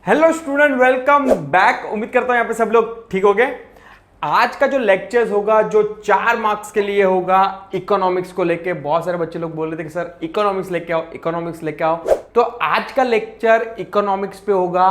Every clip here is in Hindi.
Hello student, welcome back. उम्मीद करता हूं यहाँ पे सब लोग ठीक हो गए। आज का जो लेक्चर्स होगा जो 4 मार्क्स के लिए होगा इकोनॉमिक्स को लेके। बहुत सारे बच्चे लोग बोल रहे थे कि सर इकोनॉमिक्स लेके आओ, इकोनॉमिक्स लेके आओ। तो आज का लेक्चर इकोनॉमिक्स पे होगा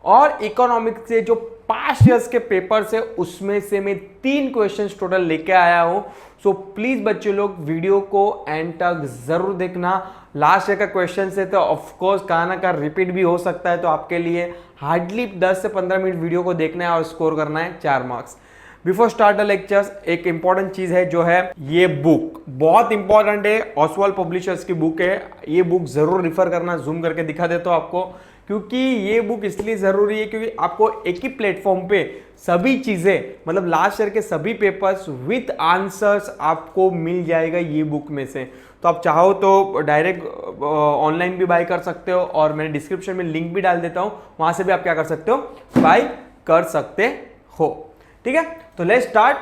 और इकोनॉमिक्स से जो पास्ट ईयर्स के पेपर्स है उसमें से मैं 3 क्वेश्चंस टोटल लेके आया हूं। सो प्लीज बच्चे लोग वीडियो को एंड तक जरूर देखना। लास्ट ईयर का क्वेश्चन है तो ऑफकोर्स कहा ना कहा रिपीट भी हो सकता है, तो आपके लिए हार्डली 10 से 15 मिनट वीडियो को देखना है और स्कोर करना है 4 marks. Before start the lectures एक इंपॉर्टेंट चीज है जो है ये बुक बहुत इंपॉर्टेंट है। ऑसवाल्ड पब्लिशर्स की बुक है, ये बुक जरूर रिफर करना। जूम करके दिखा देता हूं आपको, क्योंकि ये बुक इसलिए जरूरी है क्योंकि आपको एक ही प्लेटफॉर्म पे सभी चीजें मतलब लास्ट ईयर के सभी पेपर्स विथ आंसर्स आपको मिल जाएगा ये बुक में से। तो आप चाहो तो डायरेक्ट ऑनलाइन भी बाय कर सकते हो और मैंने डिस्क्रिप्शन में लिंक भी डाल देता हूं, वहां से भी आप क्या कर सकते हो, बाय कर सकते हो। ठीक है, तो लेट्स स्टार्ट।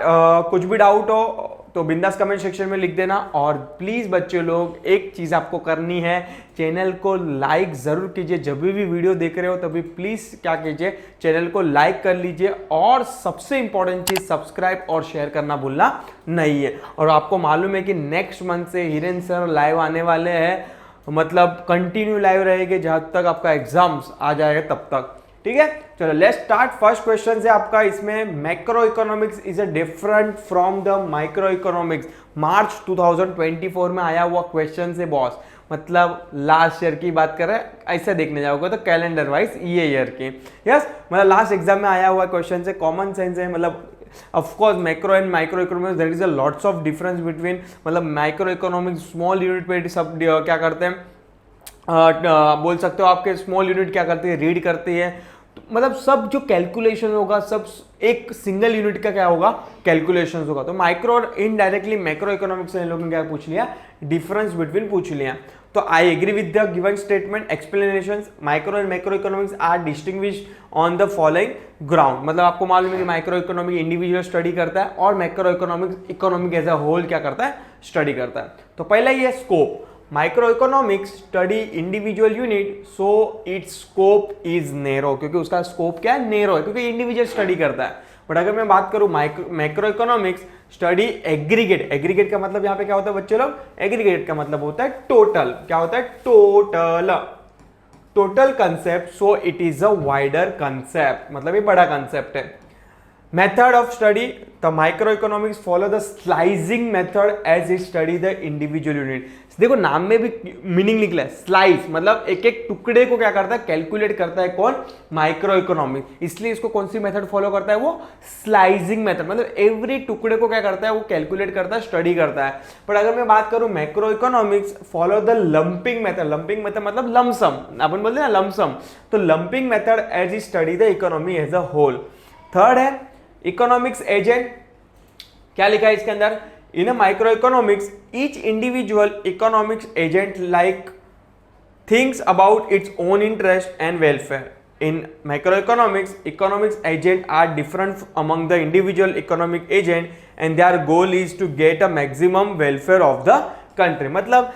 कुछ भी डाउट हो तो बिंदास कमेंट सेक्शन में लिख देना। और प्लीज बच्चे लोग एक चीज आपको करनी है, चैनल को लाइक जरूर कीजिए। जब भी वीडियो देख रहे हो तभी प्लीज क्या कीजिए, चैनल को लाइक कर लीजिए। और सबसे इंपॉर्टेंट चीज सब्सक्राइब और शेयर करना भूलना नहीं है। और आपको मालूम है कि नेक्स्ट मंथ से हिरेन सर लाइव आने वाले हैं, मतलब कंटिन्यू लाइव रहेंगे जहां तक आपका एग्जाम्स आ जाएगा तब तक। ठीक है, चलो लेट्स स्टार्ट। फर्स्ट क्वेश्चन है आपका इसमें, macro economics is a different from the micro economics. March 2024 में आया हुआ क्वेश्चन से बॉस, मतलब लास्ट ईयर की बात कर रहे हैं, ऐसे देखने जाओगे तो कैलेंडर वाइज ये ईयर की। यस, मतलब लास्ट एग्जाम में आया हुआ क्वेश्चन से, कॉमन सेंस है। मतलब of course macro and micro economics there is a lots of difference between. मतलब माइक्रो इकोनॉमिक्स स्मॉल यूनिट पे सब क्या करते हैं, बोल सकते हो आपके स्मॉल यूनिट क्या करती है, रीड करती है। मतलब सब जो कैलकुलेशन होगा सब एक सिंगल यूनिट का क्या होगा, कैलकुलेशन होगा। तो माइक्रो और इनडायरेक्टली मैक्रो इकोनॉमिक्स से इन लोगों ने क्या पूछ लिया, डिफरेंस बिटवीन पूछ लिया। तो I agree with the given statement explanations, micro and macro economics are distinguished on the following ground. मतलब आपको मालूम है कि माइक्रो इकोनॉमिक इंडिविजुअल स्टडी करता है और macro economics economic as a whole क्या करता है, स्टडी करता है। तो पहला ये scope, microeconomics study individual unit so its scope is narrow, क्योंकि उसका स्कोप क्या है, नेरो है, क्योंकि इंडिविजुअल स्टडी करता है। बट अगर मैं बात करूं macro economics study aggregate, aggregate का मतलब यहां पे क्या होता है बच्चे लोग, एग्रीगेट का मतलब होता है टोटल। क्या होता है, total, total concept. So it is a wider concept, मतलब ये बड़ा कंसेप्ट है। Method of study, the microeconomics follow the slicing method as it study the individual unit। देखो नाम में भी मीनिंग निकला है, स्लाइस मतलब एक एक टुकड़े को क्या करता है, कैलकुलेट करता है कौन, माइक्रो इकोनॉमिक्स। इसलिए इसको कौन सी मेथड फॉलो करता है, वो स्लाइसिंग मेथड, मतलब एवरी टुकड़े को क्या करता है, वो कैलकुलेट करता है, स्टडी करता है। पर अगर मैं बात करूं macro economics follow the lumping method, lumping method मतलब लमसम, अपन बोलते हैं ना लमसम। तो lumping method as we study the economy as a whole. Third है इकोनॉमिक्स एजेंट, क्या लिखा है इसके अंदर, in a micro economics each individual economics agent like thinks about its own interest and welfare. In micro economics economics agent are different among the individual economic agent and their goal is to get a maximum welfare of the country. मतलब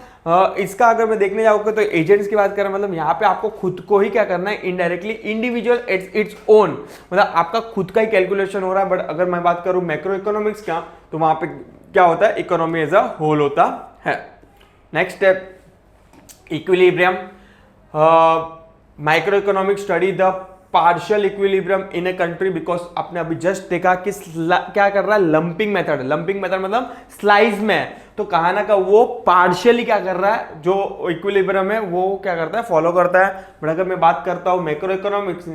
इसका अगर मैं देखने जाऊंगा तो एजेंट्स की बात करें, मतलब यहाँ पे आपको खुद को ही क्या करना है, इनडायरेक्टली इंडिविजुअल इट्स ओन, मतलब आपका खुद का ही कैलकुलेशन हो रहा है। बट अगर मैं बात करूं मैक्रो इकोनॉमिक्स का, तो वहां पे क्या होता है, इकोनॉमी एज अ होल होता है। Next step equilibrium, micro economics study the partial equilibrium in a country, because आपने अभी जस्ट देखा कि क्या कर रहा है, लंपिंग मेथड, लंपिंग मेथड मतलब स्लाइस में। तो कहा ना का वो पार्शियली क्या कर रहा है, जो इक्विलिब्रियम है वो क्या करता है, फॉलो करता है। बट अगर मैं बात करता हूं macro economics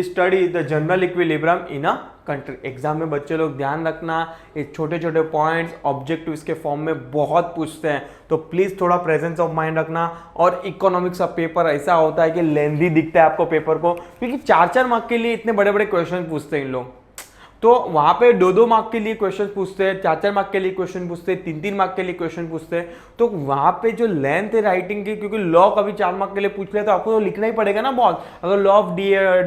study the general equilibrium in a country. Exam में बच्चे लोग ध्यान रखना, ये छोटे छोटे पॉइंट्स ऑब्जेक्टिव इसके फॉर्म में बहुत पूछते हैं, तो प्लीज थोड़ा प्रेजेंस ऑफ माइंड रखना। और इकोनॉमिक्स का पेपर ऐसा होता है कि लेंथी दिखता है आपको पेपर को, क्योंकि 4-4 मार्क के लिए इतने बड़े बड़े क्वेश्चन पूछते हैं इन लोग। तो वहां पे 2-2 मार्क के लिए क्वेश्चन पूछते हैं, 4-4 मार्क के लिए क्वेश्चन पूछते हैं, 3-3 मार्क के लिए क्वेश्चन पूछते हैं। तो वहां पे जो लेंथ है राइटिंग की, क्योंकि लॉ कभी 4 मार्क के लिए पूछ ले तो आपको तो लिखना ही पड़ेगा ना बहुत। अगर लॉ ऑफ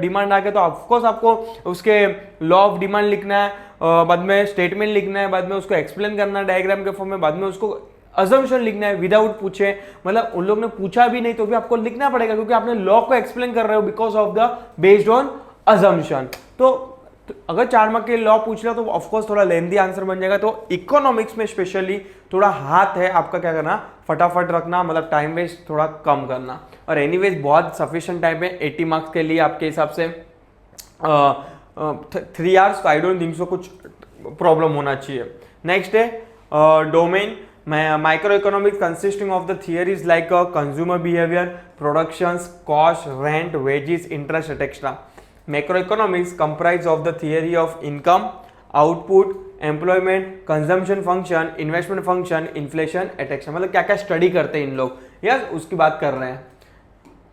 डिमांड आ गया तो ऑफकोर्स आपको उसके लॉ ऑफ डिमांड लिखना है, बाद में स्टेटमेंट लिखना है, बाद में उसको एक्सप्लेन करना है डायग्राम के फॉर्म में, बाद में उसको अजम्पशन लिखना है विदाउट पूछे, मतलब उन लोग ने पूछा भी नहीं तो भी आपको लिखना पड़ेगा क्योंकि आपने लॉ को एक्सप्लेन कर रहे हो because of the based on assumption. तो अगर 4 मार्क के लॉ पूछ रहे हो तो ऑफकोर्स थोड़ा लेंदी आंसर बन जाएगा। तो इकोनॉमिक्स में स्पेशली थोड़ा हाथ है आपका, क्या करना, फटाफट रखना, मतलब टाइम वेस्ट थोड़ा कम करना। और एनीवेज बहुत सफिशिएंट टाइम है 80 मार्क्स के लिए आपके हिसाब से 3 hours, I don't think so कुछ प्रॉब्लम होना चाहिए। नेक्स्ट है domain micro economics consisting of the theories like consumer behaviour, productions, cost, rent, wages, interest extra. Macroeconomics comprise of the theory of income, output, employment, consumption function, investment function, inflation, etc. मतलब क्या क्या स्टडी करते हैं इन लोग, यस उसकी बात कर रहे हैं।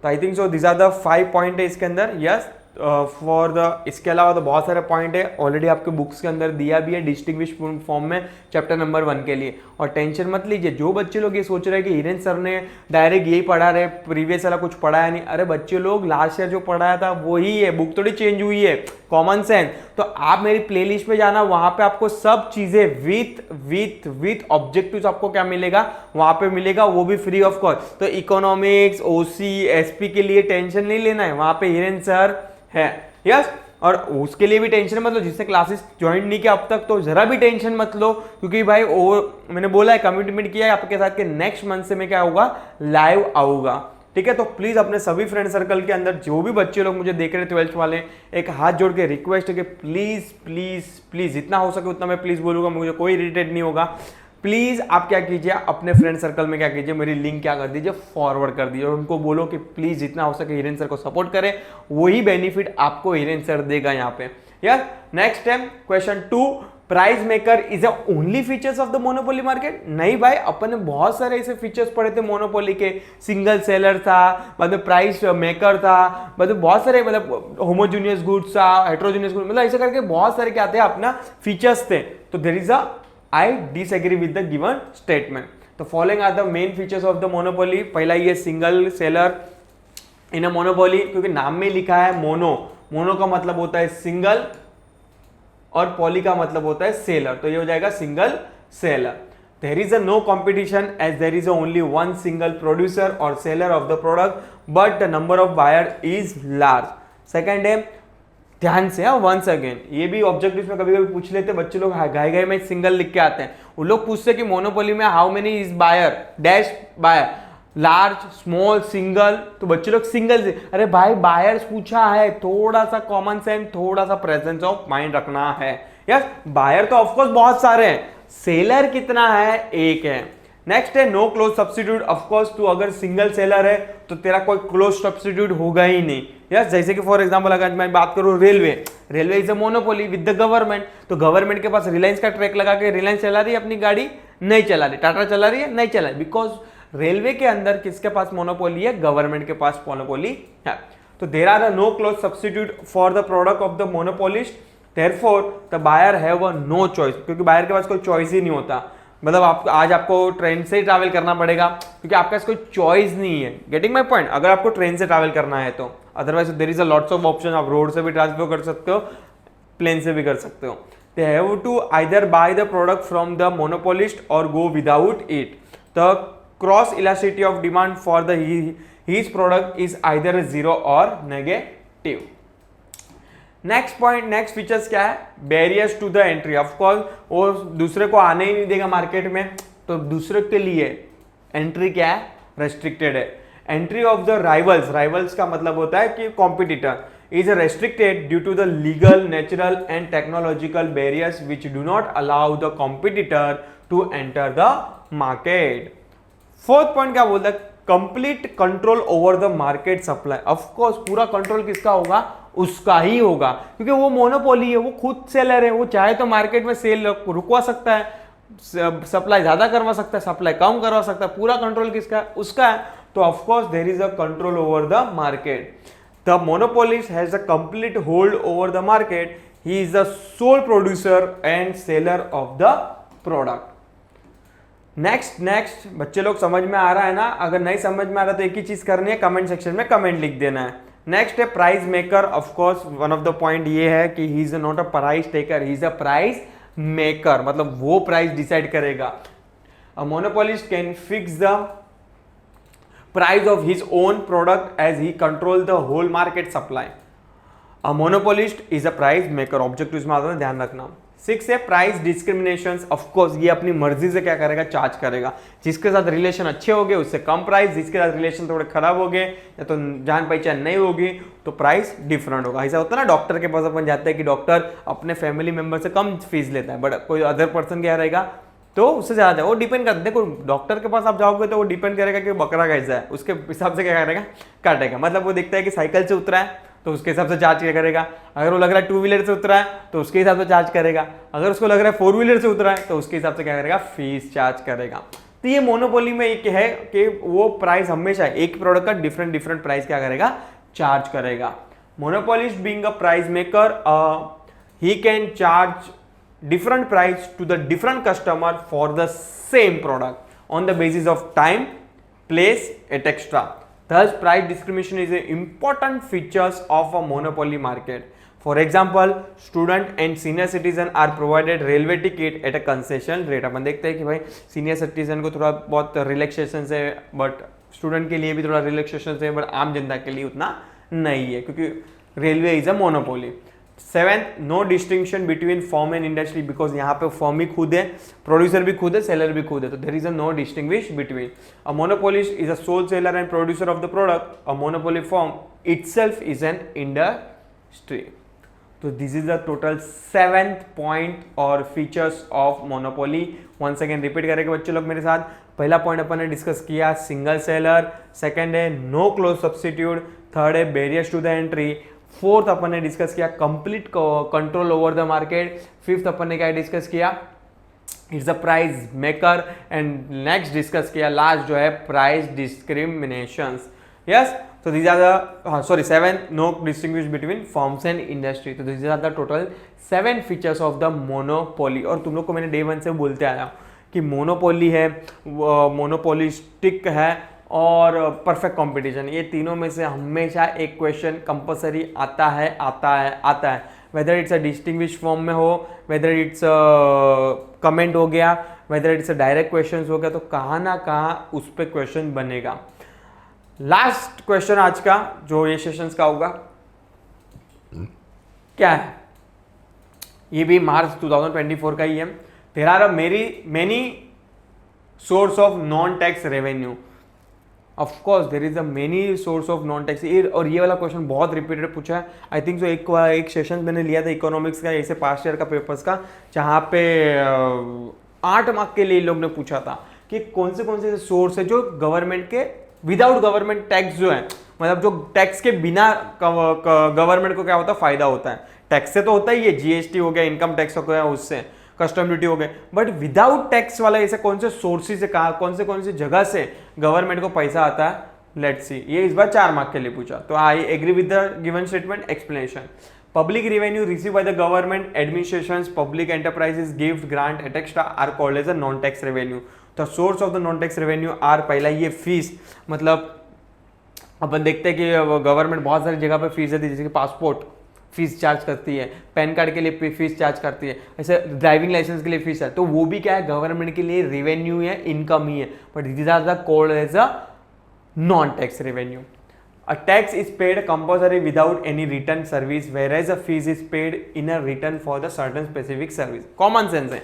तो I think so this are the 5 point है इसके अंदर, यस फॉर द, इसके अलावा तो बहुत सारे पॉइंट है ऑलरेडी आपके बुक्स के अंदर दिया भी है डिस्टिंग्विश फॉर्म में चैप्टर नंबर 1 के लिए। और टेंशन मत लीजिए, जो बच्चे लोग ये सोच रहे हैं कि हिरेन सर ने डायरेक्ट यही पढ़ा रहे, प्रीवियस वाला कुछ पढ़ाया नहीं, अरे बच्चे लोग लास्ट ईयर जो पढ़ाया था वही है, बुक थोड़ी चेंज हुई है, कॉमन सेंस। तो आप मेरी प्लेलिस्ट में जाना, वहां पे आपको सब चीजें विथ ऑब्जेक्टिव्स आपको क्या मिलेगा वहां पे मिलेगा, वो भी फ्री ऑफ कॉस्ट। तो इकोनॉमिक्स, ओसी, एसपी के लिए टेंशन नहीं लेना है, वहां पे हिरेन सर है, यस। और उसके लिए भी टेंशन मत लो, जिससे क्लासेस ज्वाइन नहीं किया अब तक तो जरा भी टेंशन मत लो, क्योंकि भाई वो मैंने बोला है, कमिटमेंट किया है आपके साथ कि नेक्स्ट मंथ से मैं क्या होगा, लाइव आऊंगा, ठीक है। तो प्लीज अपने सभी फ्रेंड सर्कल के अंदर जो भी बच्चे लोग मुझे देख रहे हैं 12th वाले, एक हाथ जोड़ के रिक्वेस्ट है कि प्लीज प्लीज प्लीज जितना हो सके उतना मैं प्लीज बोलूंगा, मुझे कोई इरिटेट नहीं होगा। प्लीज आप क्या कीजिए, अपने फ्रेंड सर्कल में क्या कीजिए, मेरी लिंक क्या कर दीजिए, फॉरवर्ड कर दीजिए, और उनको बोलो कि प्लीज जितना हो सके हिरेन सर को सपोर्ट करें, वही बेनिफिट आपको हिरेन सर देगा यहाँ पे। यस, नेक्स्ट है question 2, price maker is a only features of the monopoly market. नहीं भाई, अपन ने बहुत सारे ऐसे फीचर्स पढ़े थे मोनोपोली के, सिंगल सेलर था, मतलब प्राइस मेकर था, मतलब बहुत सारे, मतलब होमोजीनियस गुड्स था, हेट्रोजीनियस गुड्स, मतलब ऐसे करके बहुत सारे क्या थे अपना फीचर्स थे। तो there is a I disagree with the given statement. तो following are the main features of the monopoly. पहला ये single seller in a monopoly, क्योंकि नाम में लिखा है मोनो, मोनो का मतलब होता है सिंगल और पॉली का मतलब होता है सेलर, तो ये हो जाएगा single seller. There is a no competition as there is only one single producer or seller of the product, but the number of buyer is large. Second है, ध्यान से, वंस अगेन, ये भी ऑब्जेक्टिव में कभी कभी पूछ लेते बच्चे लोग, गाय गाय में सिंगल लिख के आते हैं, वो लोग पूछते कि मोनोपोली में how many is buyer, dash buyer, large, small, single, तो बच्चे लोग सिंगल से, अरे भाई बायर्स पूछा है, थोड़ा सा कॉमन सेंस, थोड़ा सा प्रेजेंस ऑफ माइंड रखना है। यस, बायर तो ऑफकोर्स बहुत सारे हैं, सेलर कितना है, एक है। नेक्स्ट है नो क्लोज सब्स्टिट्यूट। ऑफकोर्स तू अगर सिंगल सेलर है तो तेरा कोई क्लोज सब्स्टिट्यूट होगा ही नहीं। यस, जैसे कि फॉर एग्जांपल अगर मैं बात करूं railway, railway is a monopoly with the government, तो गवर्नमेंट के पास रिलायंस का ट्रैक लगा के रिलायंस चला रही है अपनी गाड़ी, नहीं चला रही, टाटा चला रही है, नहीं चला रही, बिकॉज रेलवे के अंदर किसके पास मोनोपोली है, गवर्नमेंट के पास मोनोपोली है। तो there are no close substitute for the product of the monopolist, therefore the buyer have a no choice, क्योंकि बायर के पास कोई चॉइस ही नहीं होता, मतलब आप आज आपको ट्रेन से ही ट्रैवल करना पड़ेगा क्योंकि आपके पास कोई चॉइस नहीं है। गेटिंग माय पॉइंट, अगर आपको ट्रेन से ट्रैवल करना है तो, otherwise there is a lots of option, आप रोड से भी ट्रांसफर कर सकते हो, प्लेन से भी कर सकते हो। They have to either buy the product from the monopolist or go without it. The cross elasticity of demand for the his product is either zero or negative. Next point, next features क्या है, barriers to the entry. Of course वो दूसरे को आने ही नहीं देगा मार्केट में, तो दूसरे के लिए एंट्री क्या है, रेस्ट्रिक्टेड है। Entry of the rivals, rivals का मतलब होता है कि competitor, is restricted due to the legal, natural and technological barriers which do not allow the competitor to enter the market. Fourth point क्या बोलता है, complete control over the market supply. Of course पूरा कंट्रोल किसका होगा, उसका ही होगा, क्योंकि वो मोनोपोली है, वो खुद सेलर है, वो चाहे तो मार्केट में सेल रुकवा सकता है, सप्लाई ज्यादा करवा सकता है, सप्लाई कम करवा सकता है, पूरा कंट्रोल किसका है, उसका है। तो of course there is a control over the market. The monopolist has a complete hold over the market, he is the sole producer and seller of the product. Next बच्चे लोग समझ में आ रहा है ना, अगर नहीं समझ में आ रहा तो एक ही चीज करनी है, कमेंट सेक्शन में कमेंट लिख देना है। नेक्स्ट है price maker. Of course one of the point ये है कि he is not a price taker, he is a price maker, मतलब वो प्राइस डिसाइड करेगा। A monopolist can fix the price of his own product as he control the whole market supply. A monopolist is a price maker, objective इसमें आता है, ध्यान रखना। 6 है प्राइस डिस्क्रिमिनेशन, ऑफ कोर्स ये अपनी मर्जी से क्या करेगा, चार्ज करेगा। जिसके साथ रिलेशन अच्छे हो गए उससे कम प्राइस, जिसके साथ रिलेशन थोड़े खराब हो गए या तो जान पहचान नहीं होगी तो प्राइस डिफरेंट होगा। ऐसा होता है ना, डॉक्टर के पास अपन जाते हैं कि डॉक्टर अपने फैमिली मेंबर से कम फीस लेता है, बट कोई अदर पर्सन क्या रहेगा तो उससे ज्यादा, वो डिपेंड करता है। देखो डॉक्टर के पास आप जाओगे तो वो डिपेंड करेगा कि बकरा कैसा है, उसके हिसाब से क्या करेगा, काटेगा। मतलब वो देखता है कि साइकिल से उतरा है तो उसके हिसाब से चार्ज क्या करेगा, अगर वो लग रहा है 2 व्हीलर से उतरा है तो उसके हिसाब से चार्ज करेगा, अगर उसको लग रहा है 4 व्हीलर से उतरा है तो उसके हिसाब से क्या करेगा, फीस चार्ज करेगा। तो ये मोनोपोली में एक है कि वो प्राइस हमेशा एक प्रोडक्ट का डिफरेंट डिफरेंट प्राइस क्या करेगा, चार्ज करेगा। Monopolist being a price maker, he can charge different price to the different customer for the same product on the basis of time, place, etc. Thus, price discrimination is an important features of a monopoly market. For example, student and senior citizen are provided railway ticket at a concession rate. अपन देखते हैं कि भाई senior citizen को थोड़ा बहुत रिलैक्सेशन है, बट स्टूडेंट के लिए भी थोड़ा रिलैक्सेशन है, बट आम जनता के लिए उतना नहीं है क्योंकि railway is a monopoly. 7th, no distinction between form and industry, because यहाँ पे फॉर्म भी खुद है, प्रोड्यूसर भी खुद है, सेलर भी खुद है, तो there is a no distinguish between. A monopolist is a sole seller and producer of the product. A monopoly form itself is an industry. तो this is the total 7th point और features of monopoly. Once again repeat करेंगे बच्चे लोग मेरे साथ। पहला पॉइंट अपन ने डिस्कस किया सिंगल सेलर, सेकंड है नो क्लोज सब्स्टिट्यूट, थर्ड है barriers to the entry, fourth अपन ने डिस्कस किया complete control over the market, fifth अपन ने क्या डिस्कस किया, it's a price maker, and next discuss किया लास्ट जो है price discriminations. Yes, so these are the sorry 7 no distinguish between firms and industry. तो these are the total 7 features of the monopoly। और तुम लोग को मैंने डे 1 से बोलते आया कि मोनोपोली है, मोनोपोलिस्टिक है और परफेक्ट कंपटीशन, ये तीनों में से हमेशा एक क्वेश्चन कंपलसरी आता है। Whether it's a distinguish form में हो, वेदर इट्स कमेंट हो गया, whether it's a direct question हो गया, तो कहाँ ना कहाँ उस पर क्वेश्चन बनेगा। लास्ट क्वेश्चन आज का जो ये सेशंस का होगा क्या है, ये भी मार्च 2024 का ही है। There are many source of non tax revenue. Of course there is a many source of non tax. और ये वाला क्वेश्चन बहुत रिपीटेड पूछा है। आई थिंक सो एक सेशन मैंने लिया था इकोनॉमिक्स का, ऐसे पास्ट ईयर का पेपर्स का, जहाँ पे 8 मार्क के लिए लोग ने पूछा था कि कौन से सोर्स है जो गवर्नमेंट के विदाउट गवर्नमेंट टैक्स जो है, मतलब जो टैक्स के बिना गवर्नमेंट को क्या होता है, फायदा होता है। टैक्स से तो होता ही है, जीएसटी हो गया, इनकम टैक्स हो गया, उससे कस्टम ड्यूटी हो गए, बट विदाउट टैक्स वाला ऐसे कौन से सोर्सेज से कहा, कौन सी जगह से गवर्नमेंट को पैसा आता है, लेट्स सी। ये इस बार 4 मार्क के लिए पूछा, तो I agree with the given statement. Explanation, public revenue received by the government administrations, public enterprises, gift, grant, etc. are called as a non-tax revenue. The source of the non-tax revenue are पहला ये फीस, मतलब अपन देखते हैं कि गवर्नमेंट बहुत सारी जगह पे फीस देती है, जैसे कि पासपोर्ट फीस चार्ज करती है, पैन कार्ड के लिए फीस चार्ज करती है, ऐसे ड्राइविंग लाइसेंस के लिए फीस है, तो वो भी क्या है, गवर्नमेंट के लिए रेवेन्यू है, इनकम ही है, but this are the called as a non tax revenue. A tax is paid compulsory without any return service, whereas a fees is paid in a return for the certain specific service. Common sense है,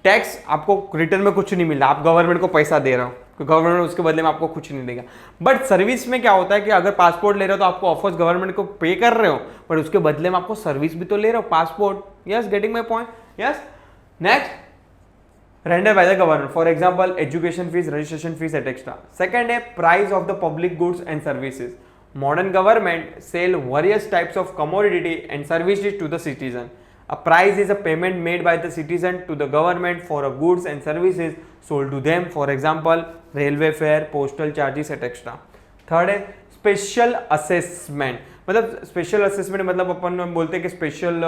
टैक्स आपको रिटर्न में कुछ नहीं मिल रहा, आप गवर्नमेंट को पैसा दे रहे हो, गवर्नमेंट उसके बदले में आपको कुछ नहीं देगा। बट सर्विस में क्या होता है कि अगर पासपोर्ट ले रहे हो तो आपको ऑफकोर्स गवर्नमेंट को पे कर रहे हो, बट उसके बदले में आपको सर्विस भी तो ले रहे हो, passport. Yes, getting my point. Yes, next, rendered by the government, for example education fees, registration fees, etc. Second है price of the public goods and services. Modern government sell various types of commodity and services to the citizen. A price is a payment made by the citizen to the government for a goods and services sold to them, for example railway fare, postal charges, etc. Third है special assessment, मतलब special assessment मतलब अपन बोलते हैं कि special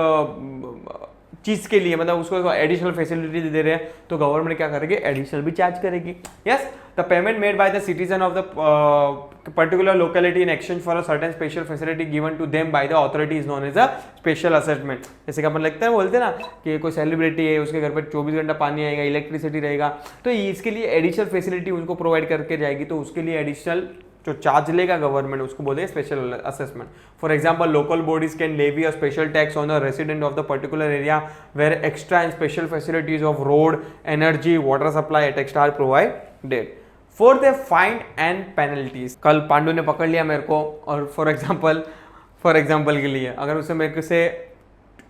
चीज के लिए, मतलब उसको एडिशनल फैसिलिटी दे रहे हैं, तो गवर्नमेंट क्या करेगी, एडिशनल भी चार्ज करेगी। Yes, the payment made by the citizen of the particular locality in exchange for a certain special facility given to them by the authority is known as a special assessment. जैसे कि अपन लगता है, बोलते हैं ना कि कोई सेलिब्रिटी है, उसके घर पर 24 घंटा पानी आएगा, इलेक्ट्रिसिटी रहेगा, तो इसके लिए एडिशनल फैसिलिटी उनको प्रोवाइड करके जाएगी, तो उसके लिए एडिशनल जो चार्ज लेगा गवर्नमेंट, उसको बोलते हैं special assessment. For example, local bodies can levy a special tax on the resident of the particular area where extra and special facilities of road, energy, water supply etcetera are provided. Fourth है फाइन एंड पेनल्टीज। कल पांडु ने पकड़ लिया मेरे को, और फॉर एग्जाम्पल के लिए अगर उसे मेरे से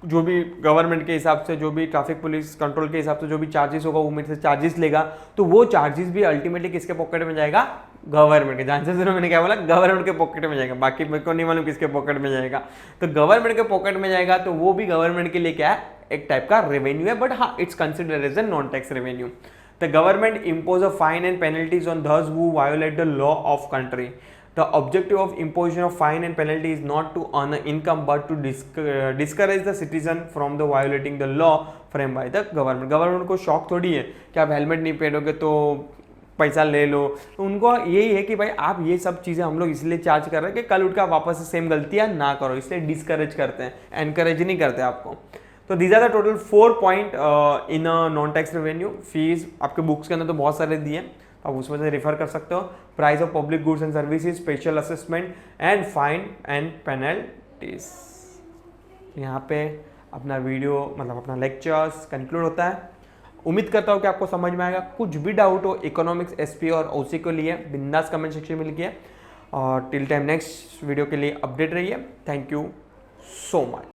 जो भी गवर्नमेंट के हिसाब से, जो भी ट्रैफिक पुलिस कंट्रोल के हिसाब से जो भी चार्जेस होगा, वो मेरे से चार्जेस लेगा, तो वो चार्जेस भी अल्टीमेटली किसके पॉकेट में जाएगा, गवर्नमेंट के। जानते सुनो मैंने क्या बोला, गवर्नमेंट के पॉकेट में जाएगा, बाकी मेरे को नहीं मालूम किसके पॉकेट में जाएगा, तो गवर्नमेंट के पॉकेट में जाएगा, तो वो भी गवर्नमेंट के लिए क्या है, एक टाइप का रेवेन्यू है, बट हाँ, it's considered as a non tax revenue. The government impose a fine and penalties on those who violate the law of country. The objective of imposition of fine and penalty is not to earn an income but to discourage the citizen from the violating the law framed by the government। Government को शौक थोड़ी है कि आप हेलमेट नहीं पहनोगे तो पैसा ले लो, तो उनको यही है कि भाई आप ये सब चीज़ें हम लोग इसलिए चार्ज कर रहे हैं कि कल उठ कर वापस से सेम गलतियाँ ना करो, इसलिए डिस्करेज करते हैं, एनकरेज नहीं करते आपको। तो these are the total 4 point in a non tax revenue. Fees आपके बुक्स के अंदर तो बहुत सारे दिए, आप उसमें से रेफर कर सकते हो। Price of public goods and services, special assessment and fine and penalties. यहाँ पे अपना वीडियो, मतलब अपना लेक्चर्स कंक्लूड होता है। उम्मीद करता हूँ कि आपको समझ में आएगा। कुछ भी डाउट हो इकोनॉमिक्स, एसपी और ओसी के लिए, बिंदास कमेंट सेक्शन में लिखिए, और टिल टाइम नेक्स्ट वीडियो के लिए अपडेट रहिए। Thank you so much.